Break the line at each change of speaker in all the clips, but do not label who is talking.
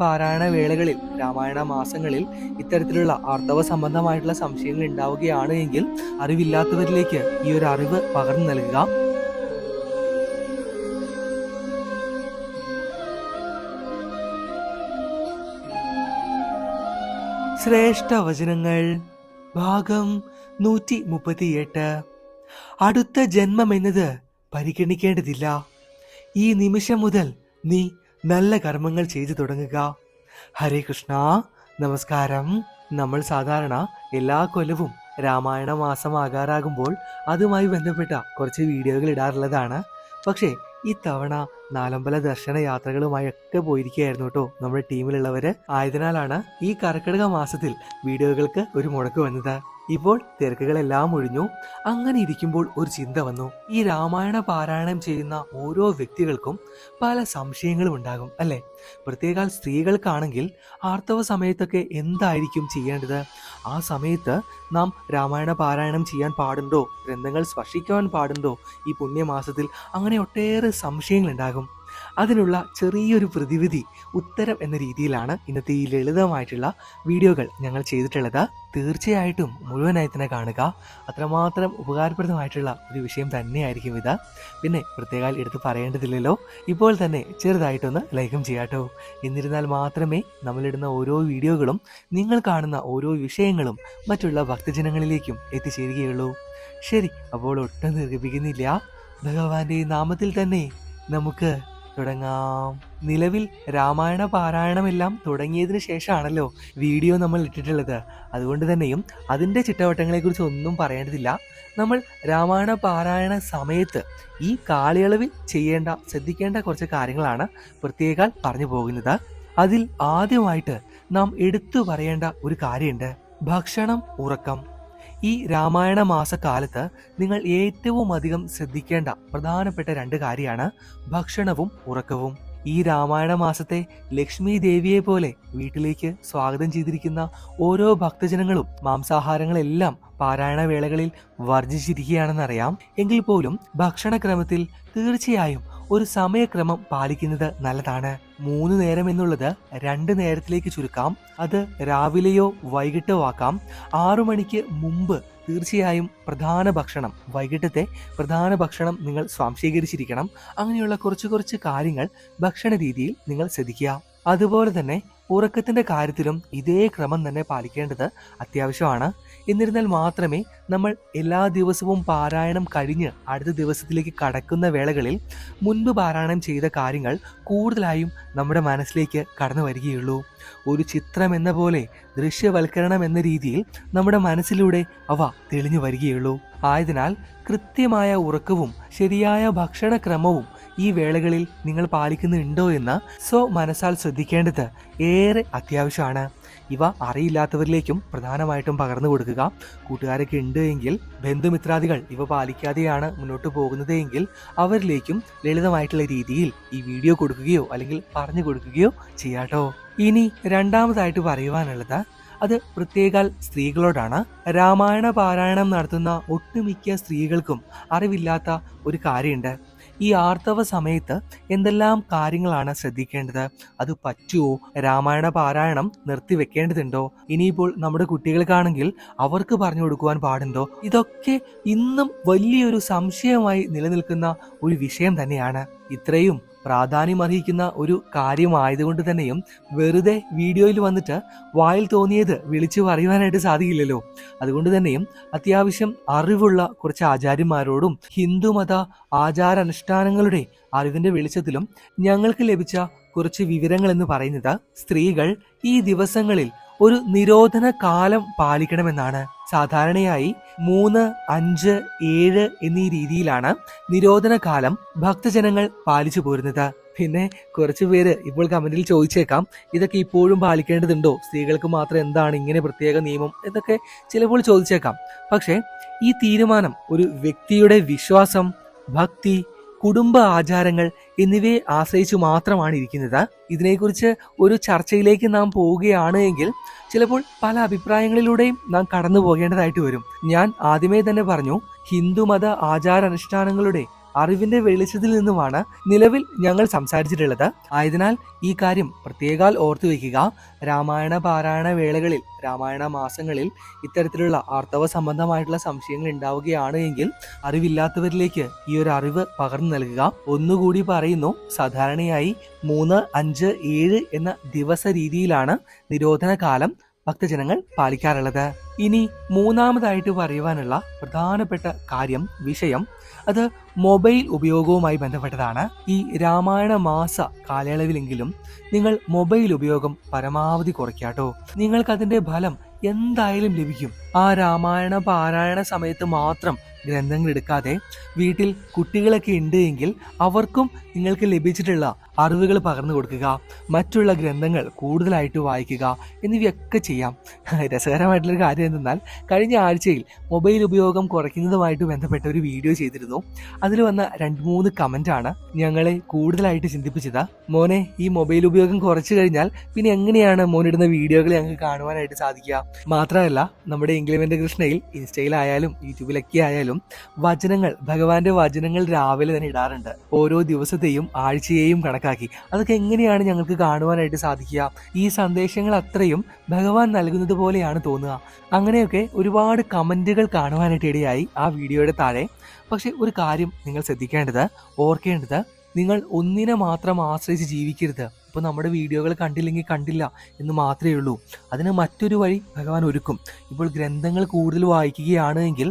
പാരായണ വേളകളിൽ രാമായണ മാസങ്ങളിൽ ഇത്തരത്തിലുള്ള ആർത്തവ സംബന്ധമായിട്ടുള്ള സംശയങ്ങൾ ഉണ്ടാവുകയാണ് എങ്കിൽ അറിവില്ലാത്തവരിലേക്ക് ഈ ഒരു അറിവ് പകർന്നു നൽകുക. ശ്രേഷ്ഠ വചനങ്ങൾ ഭാഗം 138. അടുത്ത ജന്മമെന്നത് പരിഗണിക്കേണ്ടതില്ല. ഈ നിമിഷം മുതൽ നീ നല്ല കർമ്മങ്ങൾ ചെയ്തു തുടങ്ങുക. ഹരേ കൃഷ്ണ. നമസ്കാരം. നമ്മൾ സാധാരണ എല്ലാ കൊല്ലവും രാമായണ മാസം ആകാറാകുമ്പോൾ അതുമായി ബന്ധപ്പെട്ട കുറച്ച് വീഡിയോകൾ ഇടാറുള്ളതാണ്. പക്ഷേ ഇത്തവണ നാലമ്പല ദർശന യാത്രകളുമായൊക്കെ പോയിരിക്കുകയായിരുന്നു കേട്ടോ നമ്മുടെ ടീമിലുള്ളവര്. ആയതിനാലാണ് ഈ കർക്കിടക മാസത്തിൽ വീഡിയോകൾക്ക് ഒരു മുടക്ക് വന്നത്. ഇപ്പോൾ തിരക്കുകളെല്ലാം ഒഴിഞ്ഞു. അങ്ങനെ ഇരിക്കുമ്പോൾ ഒരു ചിന്ത വന്നു. ഈ രാമായണ പാരായണം ചെയ്യുന്ന ഓരോ വ്യക്തികൾക്കും പല സംശയങ്ങളും ഉണ്ടാകും അല്ലെ? പ്രത്യേക സ്ത്രീകൾക്കാണെങ്കിൽ ആർത്തവ സമയത്തൊക്കെ എന്തായിരിക്കും ചെയ്യേണ്ടത്? ആ സമയത്ത് നാം രാമായണ പാരായണം ചെയ്യാൻ പാടുണ്ടോ? ഗ്രന്ഥങ്ങൾ സ്പർശിക്കുവാൻ പാടുണ്ടോ ഈ പുണ്യമാസത്തിൽ? അങ്ങനെ ഒട്ടേറെ സംശയങ്ങൾ ഉണ്ടാകും. അതിനുള്ള ചെറിയൊരു പ്രതിവിധി ഉത്തരം എന്ന രീതിയിലാണ് ഇന്നത്തെ ഈ ലളിതമായിട്ടുള്ള വീഡിയോകൾ ഞങ്ങൾ ചെയ്തിട്ടുള്ളത്. തീർച്ചയായിട്ടും മുഴുവനായി തന്നെ കാണുക. അത്രമാത്രം ഉപകാരപ്രദമായിട്ടുള്ള ഒരു വിഷയം തന്നെയായിരിക്കും ഇത്. പിന്നെ പ്രത്യേകം എടുത്ത് പറയേണ്ടതില്ലല്ലോ, ഇപ്പോൾ തന്നെ ചെറുതായിട്ടൊന്ന് ലൈക്കും ചെയ്യാട്ടോ. എന്നിരുന്നാൽ മാത്രമേ നമ്മളിടുന്ന ഓരോ വീഡിയോകളും നിങ്ങൾ കാണുന്ന ഓരോ വിഷയങ്ങളും മറ്റുള്ള ഭക്തജനങ്ങളിലേക്കും എത്തിച്ചേരുകയുള്ളൂ. ശരി, അപ്പോൾ ഒട്ടും ദീർഘിപ്പിക്കുന്നില്ല. ഭഗവാന്റെ നാമത്തിൽ തന്നെ നമുക്ക് തുടങ്ങാം. നിലവിൽ രാമായണ പാരായണമെല്ലാം തുടങ്ങിയതിന് ശേഷമാണല്ലോ വീഡിയോ നമ്മൾ ഇട്ടിട്ടുള്ളത്. അതുകൊണ്ട് തന്നെയും അതിൻ്റെ ചിട്ടവട്ടങ്ങളെക്കുറിച്ച് ഒന്നും പറയേണ്ടതില്ല. നമ്മൾ രാമായണ പാരായണ സമയത്ത് ഈ കാലയളവിൽ ശ്രദ്ധിക്കേണ്ട കുറച്ച് കാര്യങ്ങളാണ് പ്രത്യേകം പറഞ്ഞു പോകുന്നത്. അതിൽ ആദ്യമായിട്ട് നാം എടുത്തു പറയേണ്ട ഒരു കാര്യമുണ്ട്: ഭക്ഷണം, ഉറക്കം. ഈ രാമായണ മാസക്കാലത്ത് നിങ്ങൾ ഏറ്റവും അധികം ശ്രദ്ധിക്കേണ്ട പ്രധാനപ്പെട്ട 2 കാര്യമാണ് ഭക്ഷണവും ഉറക്കവും. ഈ രാമായണ മാസത്തെ ലക്ഷ്മി ദേവിയെ പോലെ വീട്ടിലേക്ക് സ്വാഗതം ചെയ്തിരിക്കുന്ന ഓരോ ഭക്തജനങ്ങളും മാംസാഹാരങ്ങളെല്ലാം പാരായണ വേളകളിൽ വർജിച്ചിരിക്കുകയാണെന്നറിയാം. എങ്കിൽ പോലും ഭക്ഷണക്രമത്തിൽ തീർച്ചയായും ഒരു സമയക്രമം പാലിക്കുന്നത് നല്ലതാണ്. 3 നേരം എന്നുള്ളത് 2 നേരത്തിലേക്ക് ചുരുക്കാം. അത് രാവിലെയോ വൈകിട്ടോ ആക്കാം. 6 മണിക്ക് മുമ്പ് തീർച്ചയായും വൈകിട്ടത്തെ പ്രധാന ഭക്ഷണം നിങ്ങൾ സ്വാംശീകരിച്ചിരിക്കണം. അങ്ങനെയുള്ള കുറച്ച് കാര്യങ്ങൾ ഭക്ഷണ രീതിയിൽ നിങ്ങൾ ശ്രദ്ധിക്കുക. അതുപോലെ തന്നെ ഉറക്കത്തിന്റെ കാര്യത്തിലും ഇതേ ക്രമം തന്നെ പാലിക്കേണ്ടത് അത്യാവശ്യമാണ്. എന്നിരുന്നാൽ മാത്രമേ നമ്മൾ എല്ലാ ദിവസവും പാരായണം കഴിഞ്ഞ് അടുത്ത ദിവസത്തിലേക്ക് കടക്കുന്ന വേളകളിൽ മുൻപ് പാരായണം ചെയ്ത കാര്യങ്ങൾ കൂടുതലായും നമ്മുടെ മനസ്സിലേക്ക് കടന്നു വരികയുള്ളൂ. ഒരു ചിത്രം എന്ന പോലെ ദൃശ്യവൽക്കരണം എന്ന രീതിയിൽ നമ്മുടെ മനസ്സിലൂടെ അവ തെളിഞ്ഞു വരികയുള്ളൂ. ആയതിനാൽ കൃത്യമായ ഉറക്കവും ശരിയായ ഭക്ഷണക്രമവും ഈ വേളകളിൽ നിങ്ങൾ പാലിക്കുന്നുണ്ടോ എന്ന് മനസ്സാൽ ശ്രദ്ധിക്കേണ്ടത് ഏറെ അത്യാവശ്യമാണ്. ഇവ അറിയില്ലാത്തവരിലേക്കും പ്രധാനമായിട്ടും പകർന്നു കൊടുക്കുക. കൂട്ടുകാരൊക്കെ ഉണ്ട് എങ്കിൽ, ബന്ധുമിത്രാദികൾ ഇവ പാലിക്കാതെയാണ് മുന്നോട്ട് പോകുന്നത് എങ്കിൽ അവരിലേക്കും ലളിതമായിട്ടുള്ള രീതിയിൽ ഈ വീഡിയോ കൊടുക്കുകയോ അല്ലെങ്കിൽ പറഞ്ഞു കൊടുക്കുകയോ ചെയ്യാട്ടോ. ഇനി രണ്ടാമതായിട്ട് പറയുവാനുള്ളത് അത് പ്രത്യേക സ്ത്രീകളോടാണ്. രാമായണ പാരായണം നടത്തുന്ന ഒട്ടുമിക്ക സ്ത്രീകൾക്കും അറിവില്ലാത്ത ഒരു കാര്യമുണ്ട്. ഈ ആർത്തവ സമയത്ത് എന്തെല്ലാം കാര്യങ്ങളാണ് ശ്രദ്ധിക്കേണ്ടത്? അത് പറ്റുമോ? രാമായണ പാരായണം നിർത്തിവെക്കേണ്ടതുണ്ടോ? ഇനിയിപ്പോൾ നമ്മുടെ കുട്ടികൾക്കാണെങ്കിൽ അവർക്ക് പറഞ്ഞു കൊടുക്കുവാൻ പാടുണ്ടോ? ഇതൊക്കെ ഇന്നും വലിയൊരു സംശയമായി നിലനിൽക്കുന്ന ഒരു വിഷയം തന്നെയാണ്. ഇത്രയും പ്രാധാന്യമർഹിക്കുന്ന ഒരു കാര്യമായതുകൊണ്ട് തന്നെയും വെറുതെ വീഡിയോയിൽ വന്നിട്ട് വായിൽ തോന്നിയത് വിളിച്ചു പറയുവാനായിട്ട് സാധിക്കില്ലല്ലോ. അതുകൊണ്ട് തന്നെയും അത്യാവശ്യം അറിവുള്ള കുറച്ച് ആചാര്യന്മാരോടും ഹിന്ദുമത ആചാരാനുഷ്ഠാനങ്ങളുടെ അറിവിന്റെ വെളിച്ചത്തിലും ഞങ്ങൾക്ക് ലഭിച്ച കുറച്ച് വിവരങ്ങൾ എന്ന് പറയുന്നത്, സ്ത്രീകൾ ഈ ദിവസങ്ങളിൽ ഒരു നിരോധന കാലം പാലിക്കണമെന്നാണ്. സാധാരണയായി 3, 5, 7 എന്നീ രീതിയിലാണ് നിരോധന കാലം ഭക്തജനങ്ങൾ പാലിച്ചു പോരുന്നത്. പിന്നെ കുറച്ചു പേര് ഇപ്പോൾ കമന്റിൽ ചോദിച്ചേക്കാം, ഇതൊക്കെ ഇപ്പോഴും പാലിക്കേണ്ടതുണ്ടോ? സ്ത്രീകൾക്ക് മാത്രം എന്താണ് ഇങ്ങനെ പ്രത്യേക നിയമം എന്നൊക്കെ ചിലപ്പോൾ ചോദിച്ചേക്കാം. പക്ഷേ ഈ തീരുമാനം ഒരു വ്യക്തിയുടെ വിശ്വാസം, ഭക്തി, കുടുംബ ആചാരങ്ങൾ എന്നിവയെ ആശ്രയിച്ചു മാത്രമാണ് ഇരിക്കുന്നത്. ഇതിനെക്കുറിച്ച് ഒരു ചർച്ചയിലേക്ക് നാം പോവുകയാണ് എങ്കിൽ ചിലപ്പോൾ പല അഭിപ്രായങ്ങളിലൂടെയും നാം കടന്നു പോകേണ്ടതായിട്ട് വരും. ഞാൻ ആദ്യമേ തന്നെ പറഞ്ഞു, ഹിന്ദുമത ആചാരാനുഷ്ഠാനങ്ങളുടെ അറിവിന്റെ വെളിച്ചത്തിൽ നിന്നുമാണ് നിലവിൽ ഞങ്ങൾ സംസാരിച്ചിട്ടുള്ളത്. ആയതിനാൽ ഈ കാര്യം പ്രത്യേകാൽ ഓർത്തു വയ്ക്കുക. രാമായണ പാരായണ വേളകളിൽ, രാമായണ മാസങ്ങളിൽ ഇത്തരത്തിലുള്ള ആർത്തവ സംബന്ധമായിട്ടുള്ള സംശയങ്ങൾ ഉണ്ടാവുകയാണ് എങ്കിൽ അറിവില്ലാത്തവരിലേക്ക് ഈ ഒരു അറിവ് പകർന്നു നൽകുക. ഒന്നുകൂടി പറയുന്നു, സാധാരണയായി 3, 5, 7 എന്ന ദിവസ രീതിയിലാണ് നിരോധന കാലം ഭക്തജനങ്ങൾ പാലിക്കാറുള്ളത്. ഇനി മൂന്നാമതായിട്ട് പറയുവാനുള്ള പ്രധാനപ്പെട്ട വിഷയം അത് മൊബൈൽ ഉപയോഗവുമായി ബന്ധപ്പെട്ടതാണ്. ഈ രാമായണ മാസ കാലയളവിലെങ്കിലും നിങ്ങൾ മൊബൈൽ ഉപയോഗം പരമാവധി കുറയ്ക്കാട്ടോ. നിങ്ങൾക്ക് അതിന്റെ ഫലം എന്തായാലും ലഭിക്കും. ആ രാമായണ പാരായണ സമയത്ത് മാത്രം ഗ്രന്ഥങ്ങൾ എടുക്കാതെ വീട്ടിൽ കുട്ടികളൊക്കെ ഉണ്ട് എങ്കിൽ അവർക്കും നിങ്ങൾക്ക് ലഭിച്ചിട്ടുള്ള അറിവുകൾ പകർന്നു കൊടുക്കുക, മറ്റുള്ള ഗ്രന്ഥങ്ങൾ കൂടുതലായിട്ട് വായിക്കുക എന്നിവയൊക്കെ ചെയ്യാം. രസകരമായിട്ടുള്ളൊരു കാര്യം എന്തെന്നാൽ, കഴിഞ്ഞ ആഴ്ചയിൽ മൊബൈൽ ഉപയോഗം കുറയ്ക്കുന്നതുമായിട്ട് ബന്ധപ്പെട്ട ഒരു വീഡിയോ ചെയ്തിരുന്നു. അതിൽ വന്ന 2-3 കമന്റാണ് ഞങ്ങളെ കൂടുതലായിട്ട് ചിന്തിപ്പിച്ചത്. മോനെ, ഈ മൊബൈൽ ഉപയോഗം കുറച്ചു കഴിഞ്ഞാൽ പിന്നെ എങ്ങനെയാണ് മോനിടുന്ന വീഡിയോകൾ ഞങ്ങൾക്ക് കാണുവാനായിട്ട് സാധിക്കുക? മാത്രമല്ല, നമ്മുടെ ഇംഗ്ലിമെന്റ് കൃഷ്ണയിൽ ഇൻസ്റ്റയിലായാലും യൂട്യൂബിലൊക്കെ ആയാലും വചനങ്ങൾ, ഭഗവാന്റെ വചനങ്ങൾ രാവിലെ തന്നെ ഇടാറുണ്ട്. ഓരോ ദിവസത്തെയും ആഴ്ചയെയും കണക്കാക്കി. അതൊക്കെ എങ്ങനെയാണ് ഞങ്ങൾക്ക് കാണുവാനായിട്ട് സാധിക്കുക? ഈ സന്ദേശങ്ങൾ അത്രയും ഭഗവാൻ നൽകുന്നത് പോലെയാണ് തോന്നുക. അങ്ങനെയൊക്കെ ഒരുപാട് കമന്റുകൾ കാണുവാനായിട്ട് ഇടയായി ആ വീഡിയോയുടെ താഴെ. പക്ഷെ ഒരു കാര്യം നിങ്ങൾ ശ്രദ്ധിക്കേണ്ടത്, ഓർക്കേണ്ടത്, നിങ്ങൾ ഒന്നിനെ മാത്രം ആശ്രയിച്ച് ജീവിക്കരുത്. ഇപ്പോൾ നമ്മുടെ വീഡിയോകൾ കണ്ടില്ലെങ്കിൽ കണ്ടില്ല എന്ന് മാത്രമേ ഉള്ളൂ. അതിന് മറ്റൊരു വഴി ഭഗവാൻ ഒരുക്കും. ഇപ്പോൾ ഗ്രന്ഥങ്ങൾ കൂടുതൽ വായിക്കുകയാണ് എങ്കിൽ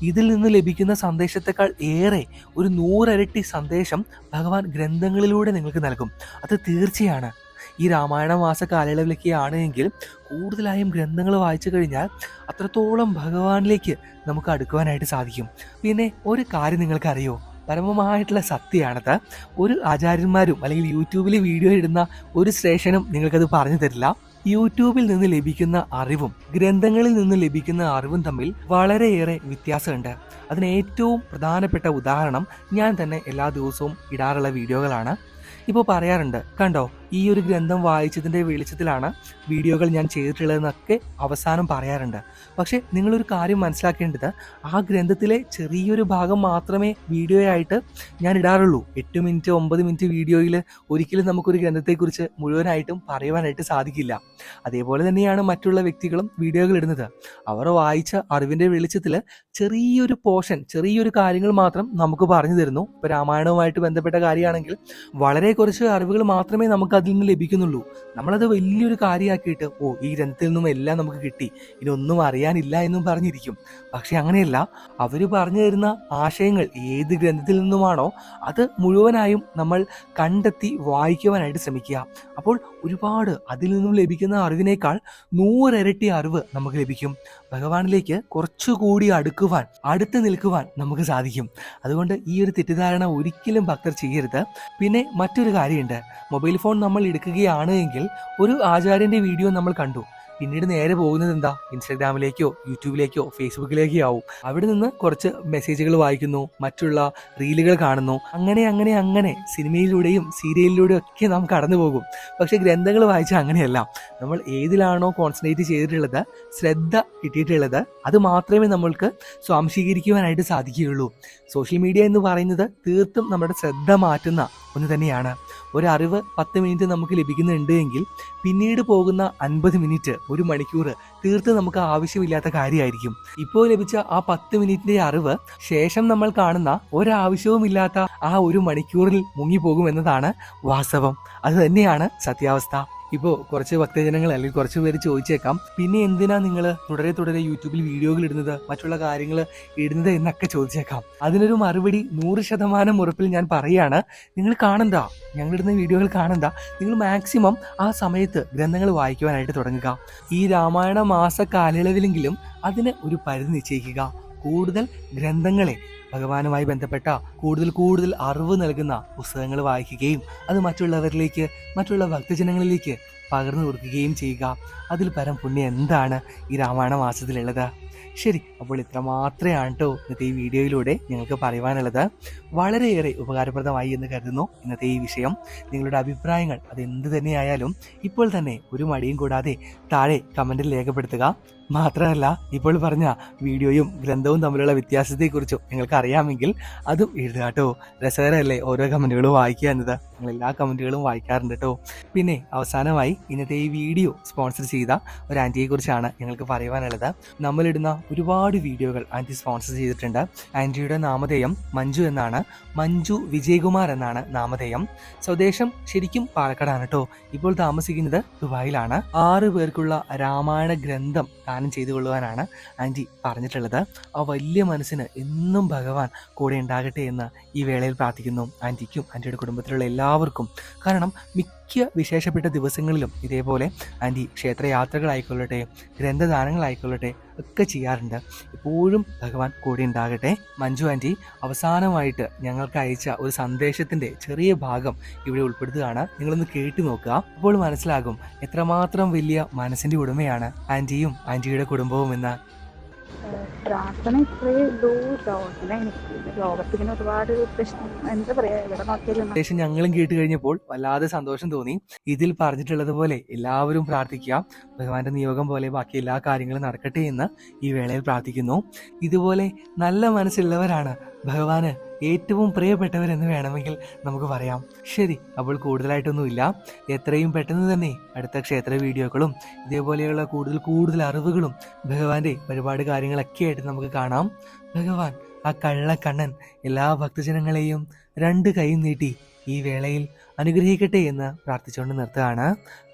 ഇതിൽ നിന്ന് ലഭിക്കുന്ന സന്ദേശത്തെക്കാൾ ഏറെ ഒരു 100 ഇരട്ടി സന്ദേശം ഭഗവാൻ ഗ്രന്ഥങ്ങളിലൂടെ നിങ്ങൾക്ക് നൽകും. അത് തീർച്ചയാണ്. ഈ രാമായണ മാസ കാലയളവിലൊക്കെ ആണെങ്കിൽ കൂടുതലായും ഗ്രന്ഥങ്ങൾ വായിച്ചു കഴിഞ്ഞാൽ അത്രത്തോളം ഭഗവാനിലേക്ക് നമുക്ക് അടുക്കുവാനായിട്ട് സാധിക്കും. പിന്നെ ഒരു കാര്യം നിങ്ങൾക്കറിയോ? പരമമായിട്ടുള്ള സത്യമാണത്. ഒരു ആചാര്യന്മാരും അല്ലെങ്കിൽ യൂട്യൂബിൽ വീഡിയോ ഇടുന്ന ഒരു സ്റ്റേഷനും നിങ്ങൾക്കത് പറഞ്ഞു തരില്ല. യൂട്യൂബിൽ നിന്ന് ലഭിക്കുന്ന അറിവും ഗ്രന്ഥങ്ങളിൽ നിന്ന് ലഭിക്കുന്ന അറിവും തമ്മിൽ വളരെയേറെ വ്യത്യാസമുണ്ട്. അതിന് ഏറ്റവും പ്രധാനപ്പെട്ട ഉദാഹരണം ഞാൻ തന്നെ എല്ലാ ദിവസവും ഇടാറുള്ള വീഡിയോകളാണ്. ഇപ്പോൾ പറയാറുണ്ട്, കണ്ടോ, ഈ ഒരു ഗ്രന്ഥം വായിച്ചതിൻ്റെ വെളിച്ചത്തിലാണ് വീഡിയോകൾ ഞാൻ ചെയ്തിട്ടുള്ളതെന്നൊക്കെ അവസാനം പറയാറുണ്ട്. പക്ഷേ നിങ്ങളൊരു കാര്യം മനസ്സിലാക്കേണ്ടത്, ആ ഗ്രന്ഥത്തിലെ ചെറിയൊരു ഭാഗം മാത്രമേ വീഡിയോ ആയിട്ട് ഞാൻ ഇടാറുള്ളൂ. 8 മിനിറ്റ് 9 മിനിറ്റ് വീഡിയോയിൽ ഒരിക്കലും നമുക്കൊരു ഗ്രന്ഥത്തെക്കുറിച്ച് മുഴുവനായിട്ടും പറയുവാനായിട്ട് സാധിക്കില്ല. അതേപോലെ തന്നെയാണ് മറ്റുള്ള വ്യക്തികളും വീഡിയോകൾ ഇടുന്നത്. അവർ വായിച്ച അറിവിൻ്റെ വെളിച്ചത്തിൽ ചെറിയൊരു പോർഷൻ, ചെറിയൊരു കാര്യങ്ങൾ മാത്രം നമുക്ക് പറഞ്ഞു തരുന്നു. ഇപ്പോൾ രാമായണവുമായിട്ട് ബന്ധപ്പെട്ട കാര്യമാണെങ്കിൽ വളരെ കുറച്ച് അറിവുകൾ മാത്രമേ നമുക്ക് അതിൽ നിന്ന് ലഭിക്കുന്നുള്ളൂ. നമ്മളത് വലിയൊരു കാര്യമാക്കിയിട്ട്, ഈ ഗ്രന്ഥത്തിൽ നിന്നും എല്ലാം നമുക്ക് കിട്ടി, ഇനി ഒന്നും അറിയാനില്ല എന്നും പറഞ്ഞിരിക്കും. പക്ഷെ അങ്ങനെയല്ല. അവർ പറഞ്ഞു തരുന്ന ആശയങ്ങൾ ഏത് ഗ്രന്ഥത്തിൽ നിന്നുമാണോ അത് മുഴുവനായും നമ്മൾ കണ്ടെത്തി വായിക്കുവാനായിട്ട് ശ്രമിക്കുക. അപ്പോൾ ഒരുപാട് അതിൽ നിന്നും ലഭിക്കുന്ന അറിവിനേക്കാൾ 100 ഇരട്ടി അറിവ് നമുക്ക് ലഭിക്കും. ഭഗവാനിലേക്ക് കുറച്ചുകൂടി അടുത്ത് നിൽക്കുവാൻ നമുക്ക് സാധിക്കും. അതുകൊണ്ട് ഈ ഒരു തെറ്റിദ്ധാരണ ഒരിക്കലും ഭക്തർ ചെയ്യരുത്. പിന്നെ മറ്റൊരു കാര്യമുണ്ട്, മൊബൈൽ ഫോൺ നമ്മൾ എടുക്കുകയാണ് എങ്കിൽ ഒരു ആചാര്യന്റെ വീഡിയോ നമ്മൾ കണ്ടു, പിന്നീട് നേരെ പോകുന്നത് എന്താ? ഇൻസ്റ്റാഗ്രാമിലേക്കോ യൂട്യൂബിലേക്കോ ഫേസ്ബുക്കിലേക്കോ ആവും. അവിടെ നിന്ന് കുറച്ച് മെസ്സേജുകൾ വായിക്കുന്നു, മറ്റുള്ള റീലുകൾ കാണുന്നു. അങ്ങനെ സിനിമയിലൂടെയും സീരിയലിലൂടെയും ഒക്കെ നാം കടന്നു പോകും. പക്ഷെ ഗ്രന്ഥങ്ങൾ വായിച്ചാൽ അങ്ങനെയല്ല. നമ്മൾ ഏതിലാണോ കോൺസെൻട്രേറ്റ് ചെയ്തിട്ടുള്ളത്, ശ്രദ്ധ കിട്ടിയിട്ടുള്ളത്, അത് മാത്രമേ നമ്മൾക്ക് സ്വാംശീകരിക്കുവാനായിട്ട് സാധിക്കുകയുള്ളൂ. സോഷ്യൽ മീഡിയ എന്ന് പറയുന്നത് തീർത്തും നമ്മുടെ ശ്രദ്ധ മാറ്റുന്ന ഒന്ന് തന്നെയാണ്. ഒരറിവ് 10 മിനിറ്റ് നമുക്ക് ലഭിക്കുന്നുണ്ട് എങ്കിൽ പിന്നീട് പോകുന്ന 50 മിനിറ്റ്, 1 മണിക്കൂർ തീർത്തും നമുക്ക് ആവശ്യമില്ലാത്ത കാര്യമായിരിക്കും. ഇപ്പോൾ ലഭിച്ച ആ 10 മിനിറ്റിന്റെ അറിവ് ശേഷം നമ്മൾ കാണുന്ന ഒരാവശ്യവുമില്ലാത്ത ആ 1 മണിക്കൂറിൽ മുങ്ങിപ്പോകുമെന്നതാണ് വാസ്തവം. അത് തന്നെയാണ് സത്യാവസ്ഥ. ഇപ്പോൾ കുറച്ച് ഭക്തജനങ്ങൾ അല്ലെങ്കിൽ കുറച്ച് പേര് ചോദിച്ചേക്കാം, പിന്നെ എന്തിനാ നിങ്ങൾ തുടരെ യൂട്യൂബിൽ വീഡിയോകൾ ഇടുന്നത്, മറ്റുള്ള കാര്യങ്ങൾ ഇടുന്നത് എന്നൊക്കെ ചോദിച്ചേക്കാം. അതിനൊരു മറുപടി 100% ഉറപ്പിൽ ഞാൻ പറയുകയാണ്, നിങ്ങൾ കാണണ്ട, ഞങ്ങളിടുന്ന വീഡിയോകൾ കാണണ്ട. നിങ്ങൾ മാക്സിമം ആ സമയത്ത് ഗ്രന്ഥങ്ങൾ വായിക്കുവാനായിട്ട് തുടങ്ങുക. ഈ രാമായണ മാസ കാലയളവിലെങ്കിലും അതിന് ഒരു പരിധി നിശ്ചയിക്കുക. കൂടുതൽ ഗ്രന്ഥങ്ങളെ, ഭഗവാനുമായി ബന്ധപ്പെട്ട കൂടുതൽ അറിവ് നൽകുന്ന പുസ്തകങ്ങൾ വായിക്കുകയും അത് മറ്റുള്ളവരിലേക്ക്, മറ്റുള്ള ഭക്തജനങ്ങളിലേക്ക് പകർന്നു കൊടുക്കുകയും ചെയ്യുക. അതിൽ പരം പുണ്യം എന്താണ് ഈ രാമായണ മാസത്തിലുള്ളത്? ശരി, അപ്പോൾ ഇത്ര മാത്രമാണ് കേട്ടോ ഇന്നത്തെ ഈ വീഡിയോയിലൂടെ ഞങ്ങൾക്ക് പറയുവാനുള്ളത്. വളരെയേറെ ഉപകാരപ്രദമായി എന്ന് കരുതുന്നു ഇന്നത്തെ ഈ വിഷയം. നിങ്ങളുടെ അഭിപ്രായങ്ങൾ അതെന്ത് തന്നെയായാലും ഇപ്പോൾ തന്നെ ഒരു മടിയും കൂടാതെ താഴെ കമൻറ്റിൽ രേഖപ്പെടുത്തുക. മാത്രമല്ല, ഇപ്പോൾ പറഞ്ഞ വീഡിയോയും ഗ്രന്ഥവും തമ്മിലുള്ള വ്യത്യാസത്തെക്കുറിച്ചും നിങ്ങൾക്ക് അറിയാമെങ്കിൽ അതും എഴുതുക കേട്ടോ. രസകരമല്ലേ ഓരോ കമൻറ്റുകളും വായിക്കുക എന്നത്. ഞങ്ങൾ എല്ലാ കമൻറ്റുകളും വായിക്കാറുണ്ട് കേട്ടോ. പിന്നെ അവസാനമായി ഇന്നത്തെ ഈ വീഡിയോ സ്പോൺസർ ചെയ്ത ഒരു ആൻറ്റിയെക്കുറിച്ചാണ് ഞങ്ങൾക്ക് പറയുവാനുള്ളത്. നമ്മളിടുന്ന ഒരുപാട് വീഡിയോകൾ ആൻറ്റി സ്പോൺസർ ചെയ്തിട്ടുണ്ട്. ആൻറ്റിയുടെ നാമധേയം മഞ്ജു എന്നാണ്. മഞ്ജു വിജയകുമാർ എന്നാണ് നാമധേയം. സ്വദേശം ശരിക്കും പാലക്കാടാണ് കേട്ടോ. ഇപ്പോൾ താമസിക്കുന്നത് ദുബായിലാണ്. 6 പേർക്കുള്ള രാമായണ ഗ്രന്ഥം ദാനം ചെയ്തു കൊള്ളുവാനാണ് ആൻറ്റി പറഞ്ഞിട്ടുള്ളത്. ആ വലിയ മനസ്സിന് എന്നും ഭഗവാൻ കൂടെ ഉണ്ടാകട്ടെ എന്ന് ഈ വേളയിൽ പ്രാർത്ഥിക്കുന്നു ആൻറ്റിക്കും ആൻറ്റിയുടെ കുടുംബത്തിലുള്ള എല്ലാവർക്കും. കാരണം മിക്ക വിശേഷപ്പെട്ട ദിവസങ്ങളിലും ഇതേപോലെ ആൻറ്റി ക്ഷേത്രയാത്രകളായിക്കൊള്ളട്ടെ, ഗ്രന്ഥദാനങ്ങളായിക്കൊള്ളട്ടെ ഒക്കെ ചെയ്യാറുണ്ട്. എപ്പോഴും ഭഗവാൻ കൂടെ ഉണ്ടാകട്ടെ. മഞ്ജു ആൻറ്റി അവസാനമായിട്ട് ഞങ്ങൾക്ക് അയച്ച ഒരു സന്ദേശത്തിൻ്റെ ചെറിയ ഭാഗം ഇവിടെ ഉൾപ്പെടുത്തുകയാണ്. നിങ്ങളൊന്ന് കേട്ടു നോക്കുക. അപ്പോൾ മനസ്സിലാകും എത്രമാത്രം വലിയ മനസ്സിൻ്റെ ഉടമയാണ് ആൻറ്റിയും ആൻറ്റിയുടെ കുടുംബവും എന്ന്.
പ്രാർത്ഥന ഇത്രയേ ഉള്ളൂ. ലോകത്തിന് ഒരുപാട് പ്രശ്നം, എന്താ പറയാ, ഇവിടെ നോക്കിയാലും
സന്ദേശം ഞങ്ങളും കേട്ട് കഴിഞ്ഞപ്പോൾ വല്ലാതെ സന്തോഷം തോന്നി. ഇതിൽ പറഞ്ഞിട്ടുള്ളത് പോലെ എല്ലാവരും പ്രാർത്ഥിക്കുക. ഭഗവാന്റെ നിയോഗം പോലെ ബാക്കി എല്ലാ കാര്യങ്ങളും നടക്കട്ടെ എന്ന് ഈ വേളയിൽ പ്രാർത്ഥിക്കുന്നു. ഇതുപോലെ നല്ല മനസ്സുള്ളവരാണ് ഭഗവാന് ഏറ്റവും പ്രിയപ്പെട്ടവരെന്ന് വേണമെങ്കിൽ നമുക്ക് പറയാം. ശരി, അപ്പോൾ കൂടുതലായിട്ടൊന്നുമില്ല. എത്രയും പെട്ടെന്ന് തന്നെ അടുത്ത ക്ഷേത്ര വീഡിയോകളും ഇതേപോലെയുള്ള കൂടുതൽ അറിവുകളും ഭഗവാന്റെ ഒരുപാട് കാര്യങ്ങളൊക്കെ ആയിട്ട് നമുക്ക് കാണാം. ഭഗവാൻ ആ കള്ളക്കണ്ണൻ എല്ലാ ഭക്തജനങ്ങളെയും 2 കൈയും നീട്ടി ഈ വേളയിൽ അനുഗ്രഹിക്കട്ടെ എന്ന് പ്രാർത്ഥിച്ചുകൊണ്ട് നിർത്തുകയാണ്.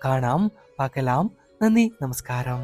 കാണാം, പാക്കലാം. നന്ദി, നമസ്കാരം.